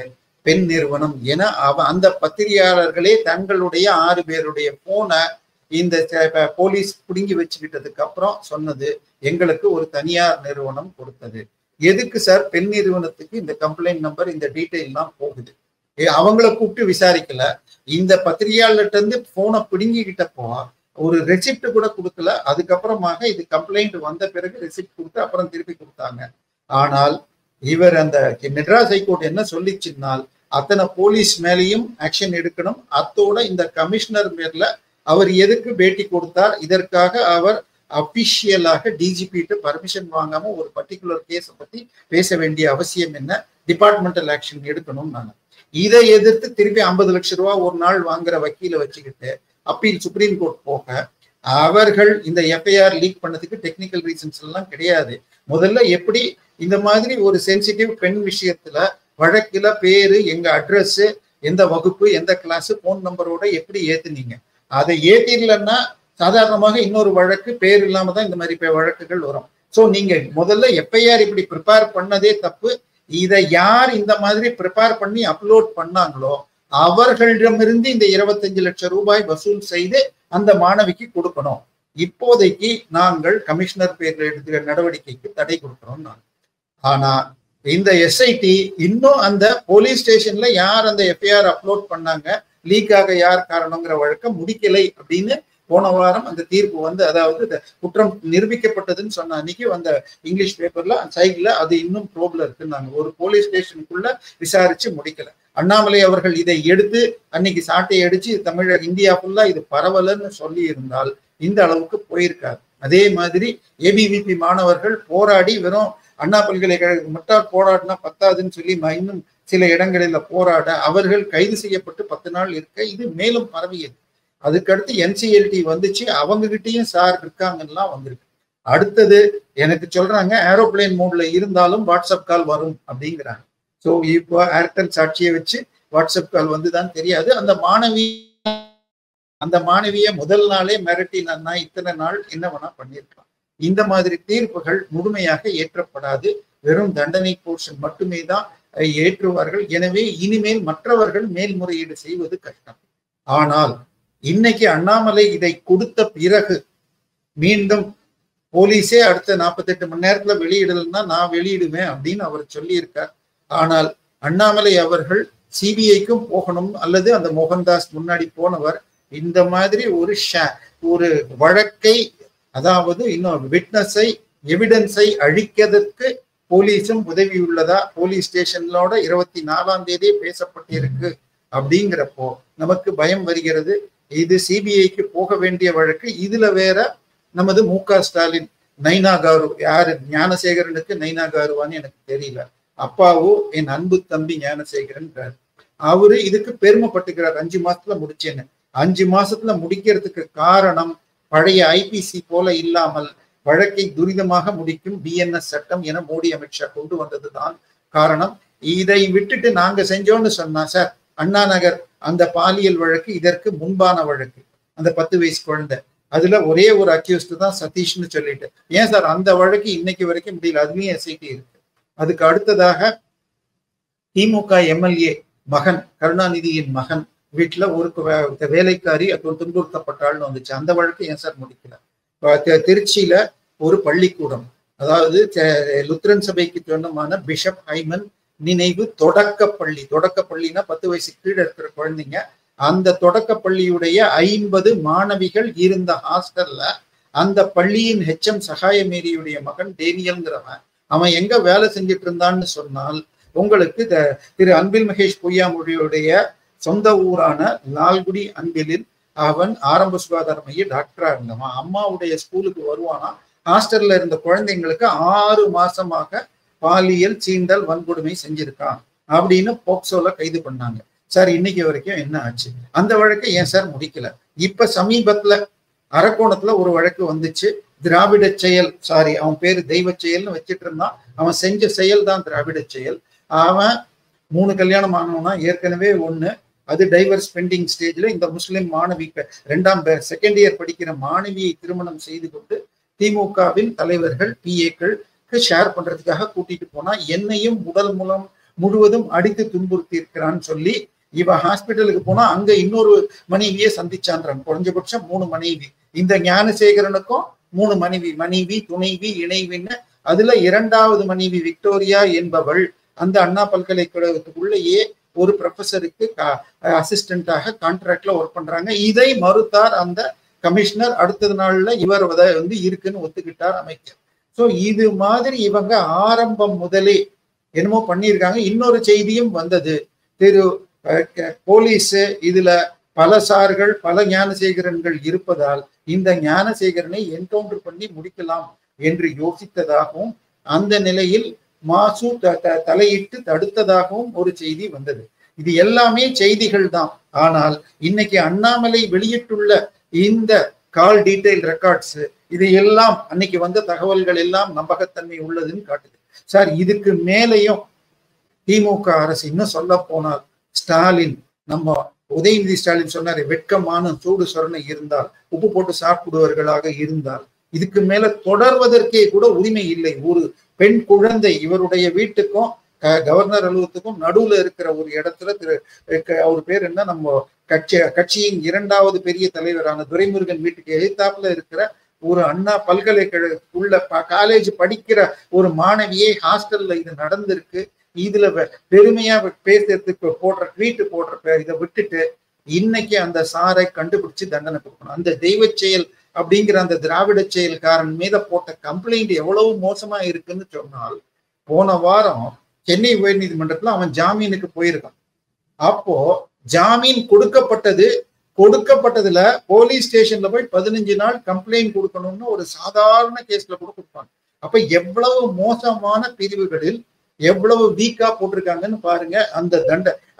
பெண் நிறுவனம் என அந்த பத்திரிகையாளர்களே தங்களுடைய 6 பேருடைய போனை இந்த போலீஸ் பிடுங்கி வச்சுக்கிட்டதுக்கு அப்புறம் சொன்னது, எங்களுக்கு ஒரு தனியார் நிறுவனம் கொடுத்தது. எதுக்கு சார் பெண் நிறுவனத்துக்கு இந்த கம்ப்ளைண்ட் நம்பர், இந்த டீட்டெயில்லாம் போகுது? அவங்கள கூப்பிட்டு விசாரிக்கல, இந்த பத்திரிகையாளர்கிட்ட இருந்து போனை பிடுங்கிக்கிட்டப்போ ஒரு ரெசிப்ட் கூட கொடுக்கல. அதுக்கப்புறமாக இது கம்ப்ளைண்ட் வந்த பிறகு ரெசிப்ட் கொடுத்து அப்புறம் திருப்பி கொடுத்தாங்க. ஆனால் இவர் அந்த மெட்ராஸ் ஹைகோர்ட் என்ன சொல்லிச்சுன்னால், அத்தனை போலீஸ் மேலேயும் ஆக்ஷன் எடுக்கணும். அத்தோட இந்த கமிஷனர் பேர்ல அவர் எதுக்கு பேட்டி கொடுத்தார், இதற்காக அவர் அபிஷியலாக டிஜிபிட்டு பர்மிஷன் வாங்காம ஒரு பர்டிகுலர் கேஸை பத்தி பேச வேண்டிய அவசியம் என்ன, டிபார்ட்மெண்டல் ஆக்ஷன் எடுக்கணும். நான் இதை எதிர்த்து திருப்பி 50 லட்சம் ரூபாய் ஒரு நாள் வாங்குற வக்கீல வச்சுக்கிட்டு அப்பீல் சுப்ரீம் கோர்ட் போக, அவர்கள் இந்த எஃப்ஐஆர் லீக் பண்ணதுக்கு டெக்னிக்கல் ரீசன்ஸ் எல்லாம் கிடையாது. முதல்ல எப்படி இந்த மாதிரி ஒரு சென்சிட்டிவ் பெண் விஷயத்துல வழக்குல பேரு, எங்க அட்ரஸ், எந்த வகுப்பு, எந்த கிளாஸ், போன் நம்பரோட எப்படி ஏத்துனீங்க? அதை ஏத்திடலன்னா சாதாரணமாக இன்னொரு வழக்கு பேர் இல்லாம தான் இந்த மாதிரி வழக்குகள் வரும். ஸோ நீங்க முதல்ல எஃப்ஐஆர் இப்படி ப்ரிப்பேர் பண்ணதே தப்பு. இதை யார் இந்த மாதிரி ப்ரிப்பேர் பண்ணி அப்லோட் பண்ணாங்களோ அவர்களிடமிருந்து இந்த 25 லட்சம் ரூபாய் வசூல் செய்து அந்த மாணவிக்கு கொடுக்கணும். இப்போதைக்கு நாங்கள் கமிஷனர் பேர்ல எடுக்கிற நடவடிக்கைக்கு தடை கொடுக்கிறோம். ஆனா இந்த எஸ்ஐடி இன்னும் அந்த போலீஸ் ஸ்டேஷன்ல யார் அந்த எஃப்ஐஆர் அப்லோட் பண்ணாங்க, லீக்காக யார் காரணங்கிற வழக்க முடிக்கலை அப்படின்னு போன வாரம் அந்த தீர்ப்பு வந்து, அதாவது குற்றம் நிரூபிக்கப்பட்டதுன்னு சொன்ன அன்னைக்கு அந்த இங்கிலீஷ் பேப்பர்ல சைட்ல அது இன்னும் ப்ரோப்ல இருக்குன்னாங்க. ஒரு போலீஸ் ஸ்டேஷனுக்குள்ள விசாரிச்சு முடிக்கல. அண்ணாமலை அவர்கள் இதை எடுத்து அன்னைக்கு சாட்டை அடிச்சு தமிழக இந்தியா ஃபுல்லா இது பரவலன்னு சொல்லி இருந்தால் இந்த அளவுக்கு போயிருக்காரு. அதே மாதிரி ஏபிவிபி மாணவர்கள் போராடி வெறும் அண்ணா பல்கலைக்கழகம் மட்டும் போராடினா பத்தாதுன்னு சொல்லி இன்னும் சில இடங்களில் போராட அவர்கள் கைது செய்யப்பட்டு 10 நாள் இருக்க இது மேலும் பரவியது. அதுக்கடுத்து என்சிஎல்டி வந்துச்சு, அவங்க கிட்டயும் சார் இருக்காங்கலாம் வந்திருக்கு. அடுத்தது எனக்கு சொல்றாங்க ஏரோப்ளேன் மோட்ல இருந்தாலும் வாட்ஸ்அப் கால் வரும் அப்படிங்கிறாங்க. ஸோ இப்போ ஏர்டெல் சாட்சியை வச்சு வாட்ஸ்அப் கால் வந்துதான் தெரியாது. அந்த மாணவிய முதல் நாளே மிரட்டி நான் இத்தனை நாள் என்ன வேணா பண்ணியிருக்கலாம். இந்த மாதிரி தீர்ப்புகள் முழுமையாக ஏற்றப்படாது. வெறும் தண்டனை போர்ஷன் மட்டுமே தான் ஏற்றுவார்கள். எனவே இனிமேல் மற்றவர்கள் மேல்முறையீடு செய்வது கஷ்டம். ஆனால் இன்னைக்கு அண்ணாமலை இதை கொடுத்த பிறகு மீண்டும் போலீஸே அடுத்த 48 மணி நேரத்துல வெளியிடலன்னா நான் வெளியிடுவேன் அப்படின்னு அவர் சொல்லியிருக்கார். ஆனால் அண்ணாமலை அவர்கள் சிபிஐக்கும் போகணும், அல்லது அந்த மோகன்தாஸ் முன்னாடி போனவர் இந்த மாதிரி ஒரு வழக்கை, அதாவது இன்னொரு விட்னஸை, எவிடன்ஸை அழிக்கிறதுக்கு போலீஸும் உதவியுள்ளதா, போலீஸ் ஸ்டேஷன்லோட 24ஆம் தேதி பேசப்பட்டிருக்கு அப்படிங்கிறப்போ நமக்கு பயம் வருகிறது. இது சிபிஐக்கு போக வேண்டிய வழக்கு. இதுல வேற நமது மு.க. ஸ்டாலின் நைனா காரு, யாரு ஞானசேகரனுக்கு நைனா காருவான்னு எனக்கு தெரியல, அப்பாவோ என் அன்பு தம்பி ஞானசேகரன், அவரு இதுக்கு பெருமைப்பட்டுக்கிறார். 5 மாசத்துல முடிச்சேன்னு. 5 மாசத்துல முடிக்கிறதுக்கு காரணம் பழைய ஐபிசி போல இல்லாமல் வழக்கை துரிதமாக முடிக்கும் பிஎன்எஸ் சட்டம் என மோடி அமித்ஷா கொண்டு வந்ததுதான் காரணம். இதை விட்டுட்டு நாங்க செஞ்சோம்னு சொன்னா, சார் அண்ணா நகர் அந்த பாலியல் வழக்கு இதற்கு முன்பான வழக்கு, அந்த 10 வயசு குழந்தை, அதுல ஒரே ஒரு அக்யூஸ்ட் தான் சதீஷ்னு சொல்லிட்டு, ஏன் சார் அந்த வழக்கு இன்னைக்கு வரைக்கும் முடியல, அதுலயும் எஸ்ஐடி இருக்கு. அதுக்கு அடுத்ததாக திமுக எம்எல்ஏ மகன், கருணாநிதியின் மகன் வீட்டுல ஒரு வேலைக்காரி துன்புறுத்தப்பட்டாள்னு வந்துச்சு, அந்த வழக்கு ஏன் சார் முடிக்கல? திருச்சியில ஒரு பள்ளிக்கூடம், அதாவது லுத்ரன் சபைக்கு சொந்தமான பிஷப் ஹைமன் நினைவு தொடக்கப்பள்ளினா 10 வயசு கீழே இருக்கிற குழந்தைங்க, அந்த தொடக்கப்பள்ளியுடைய 50 மாணவிகள் இருந்த ஹாஸ்டல்ல அந்த பள்ளியின் ஹெச்எம் சகாயமேரியுடைய மகன் டேனியல்ங்கிறவன், அவன் எங்க வேலை செஞ்சிட்டு இருந்தான்னு சொன்னால், உங்களுக்கு திரு அன்பில் மகேஷ் பொய்யாமொழியுடைய சொந்த ஊரான லால்குடி அன்பிலில் அவன் ஆரம்ப சுகாதார மைய டாக்டரா இருந்தவன். அம்மாவுடைய ஸ்கூலுக்கு வருவானா, ஹாஸ்டல்ல இருந்த குழந்தைங்களுக்கு 6 மாசமாக பாலியல் சீண்டல் வன்கொடுமை செஞ்சிருக்கான் அப்படின்னு போக்சோல கைது பண்ணாங்க. சார் இன்னைக்கு வரைக்கும் என்ன ஆச்சு? அந்த வழக்கை ஏன் சார் முடிக்கல? இப்ப சமீபத்துல அரக்கோணத்துல ஒரு வழக்கு வந்துச்சு, திராவிட செயல், சாரி அவன் பேரு தெய்வ செயல்னு வச்சிட்டு இருந்தான், அவன் செஞ்ச செயல் தான் திராவிட செயல். அவன் 3 கல்யாணம் ஆனவனா, ஏற்கனவே 1, அது டைவர்ஸ் பெண்டிங் ஸ்டேஜ்ல இந்த முஸ்லிம் மாணவி, 2nd இயர் படிக்கிற மாணவியை திருமணம் செய்து கொண்டு திமுகவின் தலைவர்கள் பிஏக்களுக்கு ஷேர் பண்றதுக்காக கூட்டிட்டு போனா, என்னையும் உடல் மூலம் முழுவதும் அடித்து துன்புறுத்தி இருக்கிறான்னு சொல்லி இவ ஹாஸ்பிட்டலுக்கு போனா அங்க இன்னொரு மனைவியை சந்திச்சான்றான். குறைஞ்சபட்சம் 3 மனைவி. இந்த ஞானசேகரனுக்கும் 3 மனைவி, துணைவி, இணைவின்னு. அதுல 2வது மனைவி விக்டோரியா என்பவள் அந்த அண்ணா பல்கலைக்கழகத்துக்குள்ளேயே ஒரு ப்ரொஃபஸருக்கு அசிஸ்டண்டாக கான்ட்ராக்ட்ல ஒர்க் பண்றாங்க. இதை மறுத்தார் அந்த கமிஷனர். அடுத்த நாள்ல இவர் வந்து இருக்குன்னு ஒத்துக்கிட்டார் அமைச்சர். சோ இது மாதிரி இவங்க ஆரம்பம் முதலே என்னமோ பண்ணியிருக்காங்க. இன்னொரு செய்தியும் வந்தது, திரு போலீஸ் இதுல பல சார்கள், பல ஞானசேகரன்கள் இருப்பதால் இந்த ஞானசேகரனை என்கவுண்டர் பண்ணி முடிக்கலாம் என்று யோசித்ததாகவும், அந்த நிலையில் மாசு தலையிட்டு தடுத்ததாகவும் ஒரு செய்தி வந்தது. இது எல்லாமே செய்திகள் தான். ஆனால் இன்னைக்கு அண்ணாமலை வெளியிட்டுள்ள இந்த கால் டீடைல் ரெக்கார்ட்ஸ், இது எல்லாம் அன்னைக்கு வந்த தகவல்கள் எல்லாம் நம்பகத்தன்மை உள்ளதுன்னு காட்டுது. சார் இதுக்கு மேலையும் திமுக அரசு, இன்னும் சொல்ல போனால் ஸ்டாலின், நம்ம உதயநிதி ஸ்டாலின் சொன்னாரு, வெட்கமான சூடு சொரணை இருந்தால், உப்பு போட்டு சாப்பிடுவர்களாக இருந்தால் இதுக்கு மேல தொடர்வதற்கே கூட உரிமை இல்லை. ஒரு பெண் குழந்தை இவருடைய வீட்டுக்கும் கவர்னர் அலுவலகத்துக்கும் நடுவுல இருக்கிற ஒரு இடத்துல அவர் பேர் என்ன, நம்ம கட்சியின் 2வது பெரிய தலைவரான துரைமுருகன் வீட்டுக்கு எதிர்த்தாப்புல இருக்கிற ஒரு அண்ணா பல்கலைக்கழகத்துக்குள்ள காலேஜ் படிக்கிற ஒரு மாணவியை ஹாஸ்டல்ல இது நடந்திருக்கு. இதுல பெருமையா பேசுறதுக்கு போடுற ட்வீட் போடுற இதை விட்டுட்டு இன்னைக்கு அந்த சாரை கண்டுபிடிச்சு தண்டனை கொடுக்கணும். அந்த தெய்வ செயல் அப்படிங்கிற அந்த திராவிட செயல்காரன் மீத போட்ட கம்ப்ளைண்ட் எவ்வளவு மோசமா இருக்குன்னு சொன்னால், போன வாரம் சென்னை உயர்நீதிமன்றத்துல அவன் ஜாமீனுக்கு போயிருக்கான். அப்போ ஜாமீன் கொடுக்கப்பட்டது கொடுக்கப்பட்டதுல போலீஸ் ஸ்டேஷன்ல போய் 15 நாள் கம்ப்ளைண்ட் கொடுக்கணும்னு ஒரு சாதாரண கேஸ்ல கூட கொடுப்பாங்க. அப்ப எவ்வளவு மோசமான பிரிவுகளில் எவ்வளவு வீக்கா போட்டிருக்காங்கன்னு பாருங்க.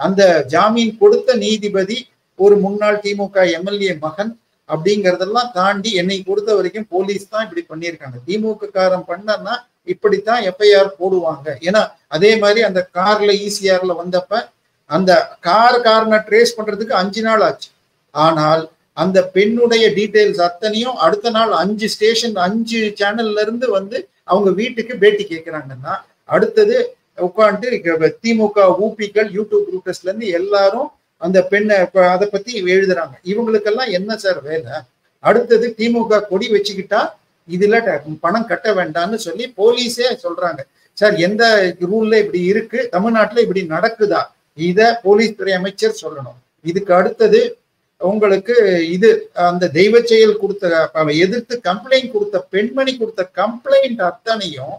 அந்த ஜாமீன் கொடுத்த நீதிபதி ஒரு முன்னாள் திமுக எம்எல்ஏ மகன் அப்படிங்கறதெல்லாம் தாண்டி என்னை பொறுத்த வரைக்கும் போலீஸ் தான் இப்படி பண்ணியிருக்காங்க. திமுக காரம் பண்ணா இப்படித்தான் எஃப்ஐஆர் போடுவாங்க. ஏன்னா அதே மாதிரி அந்த கார்ல ஈசிஆர்ல வந்தப்ப அந்த காரனை ட்ரேஸ் பண்றதுக்கு 5 நாள் ஆச்சு. ஆனால் அந்த பெண்ணுடைய டீடைல்ஸ் அத்தனையும் அடுத்த நாள் 5 ஸ்டேஷன் 5 சேனல்ல இருந்து வந்து அவங்க வீட்டுக்கு பேட்டி கேட்கிறாங்கன்னா, அடுத்தது உட்காந்து திமுக ஊபிக்கள் யூடியூப் ரூட்டர்ஸ்ல இருந்து எல்லாரும் அந்த பெண்ணை அதை பத்தி எழுதுறாங்க. இவங்களுக்கெல்லாம் என்ன சார் வேலை? அடுத்தது திமுக கொடி வச்சுக்கிட்டா இதுல பணம் கட்ட வேண்டாம்னு சொல்லி போலீஸே சொல்றாங்க. சார் எந்த ரூல்ல இப்படி இருக்கு, தமிழ்நாட்டுல இப்படி நடக்குதா? இத போலீஸ் துறை அமைச்சர் சொல்லணும். இதுக்கு அடுத்தது உங்களுக்கு இது அந்த தெய்வ செயல் கொடுத்த எதிர்த்து கம்ப்ளைண்ட் கொடுத்த பெண்மணி கொடுத்த கம்ப்ளைண்ட் அத்தனையும்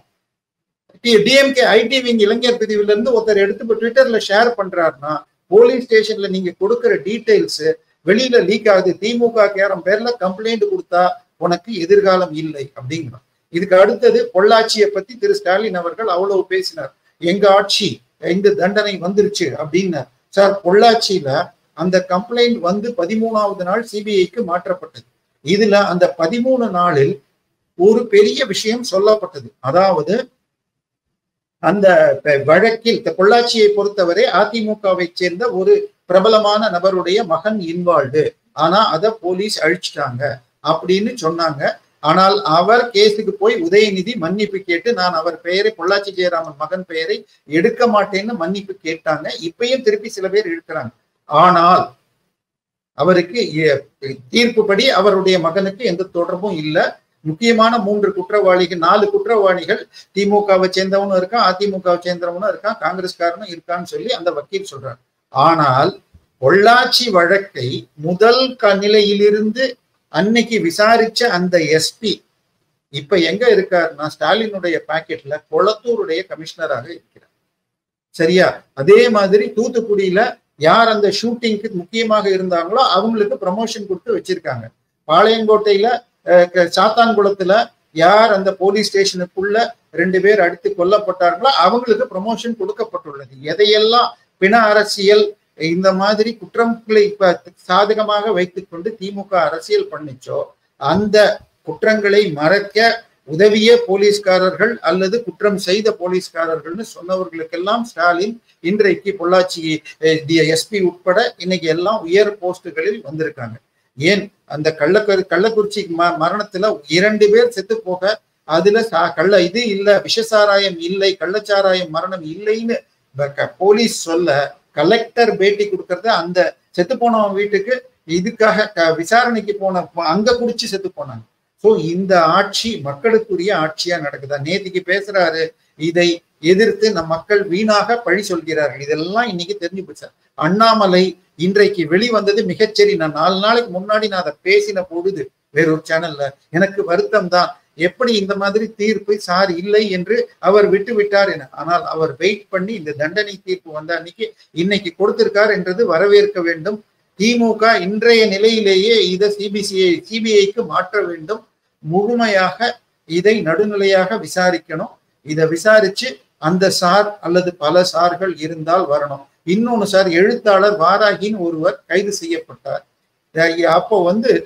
டிஎம்கே ஐடி விங் இளைஞர் பிரிவுல இருந்து ஒருத்தர் எடுத்து ட்விட்டர்ல ஷேர் பண்றாருன்னா, போலீஸ் ஸ்டேஷன்ல நீங்க கொடுக்கிற டீடைல்ஸ் வெளியில லீக் ஆகுது. திமுக கேரம் பேர்ல கம்ப்ளைண்ட் கொடுத்தா உனக்கு எதிர்காலம் இல்லை அப்படிங்கிறோம். இதுக்கு அடுத்தது பொள்ளாச்சியை பத்தி திரு ஸ்டாலின் அவர்கள் அவ்வளவு பேசினார். எங்க ஆட்சி இந்த தண்டனை வந்துருச்சு அப்படின்னார். சார் பொள்ளாச்சியில அந்த கம்ப்ளைண்ட் வந்து 13வது நாள் சிபிஐக்கு மாற்றப்பட்டது. இதுல அந்த 13 நாளில் ஒரு பெரிய விஷயம் சொல்லப்பட்டது. அதாவது அந்த வழக்கில் பொள்ளாச்சியை பொறுத்தவரை அதிமுகவை சேர்ந்த ஒரு பிரபலமான நபருடைய மகன் இன்வால்வ்டு, ஆனா அதை போலீஸ் அழிச்சிட்டாங்க அப்படின்னு சொன்னாங்க. ஆனால் அவர் கேஸுக்கு போய் உதயநிதி மன்னிப்பு கேட்டு நான் அவர் பெயரை பொள்ளாச்சி ஜெயராமன் மகன் பெயரை எடுக்க மாட்டேன்னு மன்னிப்பு கேட்டாங்க. இப்பயும் திருப்பி சில பேர் இருக்கிறாங்க. ஆனால் அவருக்கு தீர்ப்புப்படி அவருடைய மகனுக்கு எந்த தொடர்பும் இல்லை. முக்கியமான 3 குற்றவாளிகள் 4 குற்றவாளிகள் திமுகவை சேர்ந்தவனும் இருக்கான், அதிமுகவை சேர்ந்தவனும் இருக்கான், காங்கிரஸ்காரனும் இருக்கான்னு சொல்லி அந்த வக்கீல் சொல்றார். ஆனால் பொள்ளாச்சி வழக்கை முதல் நிலையிலிருந்து அன்னைக்கு விசாரிச்ச அந்த எஸ்பி இப்ப எங்க இருக்காருன்னா ஸ்டாலினுடைய பாக்கெட்ல கொளத்தூருடைய கமிஷனராக இருக்கிறார். சரியா? அதே மாதிரி தூத்துக்குடியில யார் அந்த ஷூட்டிங்க்கு முக்கியமாக இருந்தாங்களோ அவங்களுக்கு ப்ரமோஷன் கொடுத்து வச்சிருக்காங்க. பாளையங்கோட்டையில சாத்தான்குளத்துல யார் அந்த போலீஸ் ஸ்டேஷனுக்குள்ள 2 பேர் அடித்து கொல்லப்பட்டார்களோ அவங்களுக்கு ப்ரமோஷன் கொடுக்கப்பட்டுள்ளது. எதையெல்லாம் பிண அரசியல் இந்த மாதிரி குற்றங்களை சாதகமாக வைத்துக்கொண்டு திமுக அரசியல் பண்ணிச்சோ அந்த குற்றங்களை மறைக்க உதவிய போலீஸ்காரர்கள் அல்லது குற்றம் செய்த போலீஸ்காரர்கள்னு சொன்னவர்களுக்கெல்லாம் ஸ்டாலின் இன்றைக்கு பொள்ளாச்சி எஸ்பி உட்பட இன்னைக்கு எல்லாம் உயர் போஸ்டுகளில் வந்திருக்காங்க. ஏன் அந்த கள்ளக்குறிச்சி மரணத்துல 2 பேர் செத்து போக அதுல இது இல்ல, விஷசாராயம் இல்லை, கள்ளச்சாராயம் மரணம் இல்லைன்னு போலீஸ் சொல்ல கலெக்டர் பேட்டி கொடுக்கறத அந்த செத்து போனவன் வீட்டுக்கு இதுக்காக விசாரணைக்கு போன அங்க குடிச்சு செத்து போனாங்க. சோ இந்த ஆட்சி மக்களுக்குரிய ஆட்சியா நடக்குதா? நேத்திக்கு பேசுறாரு, இதை எதிர்த்து நம் மக்கள் வீணாக பழி சொல்கிறார்கள். இதெல்லாம் இன்னைக்கு தெரிஞ்சு போச்சு. அண்ணாமலை இன்றைக்கு வெளிவந்தது மிகச்சரி. நான் 4 நாளைக்கு முன்னாடி நான் அதை பேசின பொழுது வேறொரு சேனல்ல எனக்கு வருத்தம் தான், எப்படி இந்த மாதிரி தீர்ப்பு சார் இல்லை என்று அவர் விட்டு விட்டார் என. ஆனால் அவர் வெயிட் பண்ணி இந்த தண்டனை தீர்ப்பு வந்த அன்னைக்கு இன்னைக்கு கொடுத்திருக்கார் என்றது வரவேற்க வேண்டும். திமுக இன்றைய நிலையிலேயே இதை சிபிஐக்கு மாற்ற வேண்டும். முழுமையாக இதை நடுநிலையாக விசாரிக்கணும். இதை விசாரிச்சு அந்த சார் அல்லது பல சார்கள் இருந்தால் வரணும். இன்னொன்னு சார், எழுத்தாளர் வாராகின்னு ஒருவர் கைது செய்யப்பட்டார். அப்போ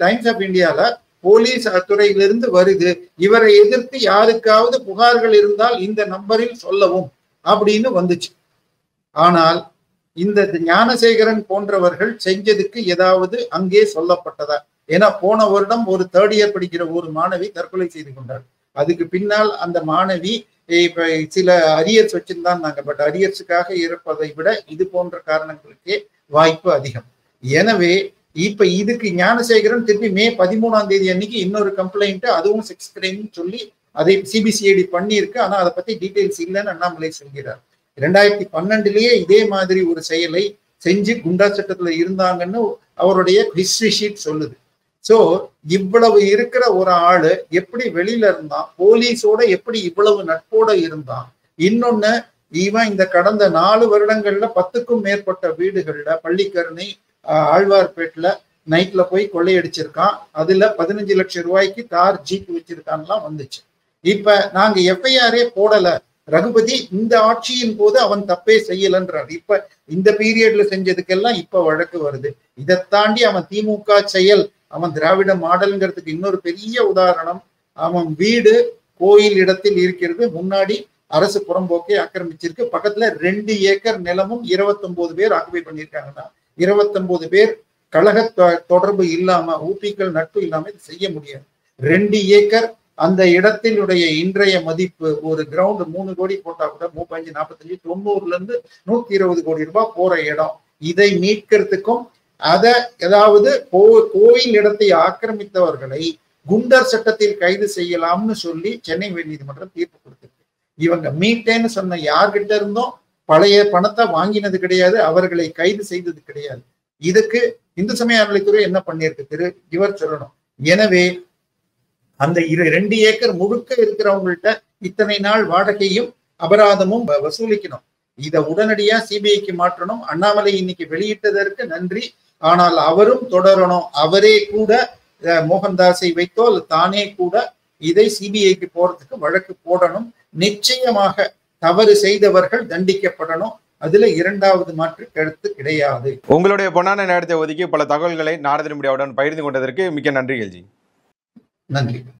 டைம்ஸ் ஆஃப் இந்தியால போலீஸ் துறையிலிருந்து வருது, இவரை எதிர்த்து யாருக்காவது புகார்கள் இருந்தால் இந்த நம்பரில் சொல்லவும் அப்படின்னு வந்துச்சு. ஆனால் இந்த ஞானசேகரன் போன்றவர்கள் செஞ்சதுக்கு ஏதாவது அங்கே சொல்லப்பட்டதா? ஏன்னா போன வருடம் ஒரு 3rd இயர் படிக்கிற ஒரு மாணவி தற்கொலை செய்து கொண்டார். அதுக்கு பின்னால் அந்த மாணவி இப்ப சில அரியர்ஸ் வச்சிருந்தாங்க. பட் அரியர்ஸுக்காக இருப்பதை விட இது போன்ற காரணங்களுக்கே வாய்ப்பு அதிகம். எனவே இப்ப இதுக்கு ஞானசேகரன் திருப்பி மே 13ஆம் தேதி அன்னைக்கு இன்னொரு கம்ப்ளைண்ட், அதுவும் செக்ஸ் கிரைம் சொல்லி அதை சிபிசிஐடி பண்ணியிருக்கு. ஆனா அதை பத்தி டீடைல்ஸ் இல்லைன்னு அண்ணாமலை சொல்கிறார். 2012லயே இதே மாதிரி ஒரு செயலை செஞ்சு குண்டா சட்டத்துல இருந்தாங்கன்னு அவருடைய ஹிஸ்டரி ஷீட் சொல்லுது. சோ இவ்வளவு இருக்கிற ஒரு ஆளு எப்படி வெளியில இருந்தான், போலீஸோட எப்படி இவ்வளவு நட்போட இருந்தான். இன்னொன்னு, இவன் இந்த கடந்த 4 வருடங்கள்ல 10க்கும் மேற்பட்ட வீடுகள்ல, பள்ளிக்கரணை, ஆழ்வார்பேட்டில் நைட்ல போய் கொள்ளையடிச்சிருக்கான், அதுல 15 லட்சம் ரூபாய்க்கு கார் ஜீப் வச்சிருக்கான்லாம் வந்துச்சு. இப்ப நாங்க எஃப்ஐஆரே போடல, ரகுபதி இந்த ஆட்சியின் போது அவன் தப்பே செய்யலன்றார். இப்ப இந்த பீரியட்ல செஞ்சதுக்கெல்லாம் இப்ப வழக்கு வருது. இதை தாண்டி அவன் திமுக செயல், அவன் திராவிட மாடல்ங்கிறதுக்கு இன்னொரு பெரிய உதாரணம், அவன் வீடு கோயில் இடத்தில் இருக்கிறது, முன்னாடி அரசு புறம்போக்கை ஆக்கிரமிச்சிருக்கு, பக்கத்துல 2 ஏக்கர் நிலமும் 29 பேர் ஆக்குபை பண்ணியிருக்காங்கன்னா 29 பேர் கழக தொடர்பு இல்லாம, ஊபிக்கள் நட்பு இல்லாம இது செய்ய முடியாது. 2 ஏக்கர் அந்த இடத்தினுடைய இன்றைய மதிப்பு, ஒரு கிரவுண்ட் 3 கோடி போட்டா கூட 35, 45, 90ல இருந்து 120 கோடி ரூபாய் போற இடம். இதை மீட்கிறதுக்கும் அதை ஏதாவது கோயில் இடத்தை ஆக்கிரமித்தவர்களை குண்டர் சட்டத்தில் கைது செய்யலாம்னு சொல்லி சென்னை உயர்நீதிமன்றம் தீர்ப்பு கொடுத்திருக்கு. இவங்க மீட்டேன்னு சொன்ன யார்கிட்ட இருந்தும் பழைய பணத்தை வாங்கினது கிடையாது, அவர்களை கைது செய்தது கிடையாது. இதுக்கு இந்து சமய அறநிலைத்துறை என்ன பண்ணியிருக்கு இவர் சொல்லணும். எனவே அந்த 2 ஏக்கர் முழுக்க இருக்கிறவங்கள்ட்ட இத்தனை நாள் வாடகையும் அபராதமும் வசூலிக்கணும். இதை உடனடியா சிபிஐக்கு மாற்றணும். அண்ணாமலை இன்னைக்கு வெளியிட்டதற்கு நன்றி, ஆனால் அவரும் தொடரணும். அவரே கூட மோகன்தாஸை வைத்தோ அல்லது தானே கூட இதை சிபிஐக்கு போறதுக்கு வழக்கு போடணும். நிச்சயமாக தவறு செய்தவர்கள் தண்டிக்கப்படணும். அதுல இரண்டாவது மாற்று கருத்து கிடையாது. உங்களுடைய பொன்னான நேரத்தை ஒதுக்கி பல தகவல்களை நாரதன் மீடியாவுடன் பகிர்ந்து கொண்டதற்கு மிக்க நன்றி எல்ஜி. நன்றி.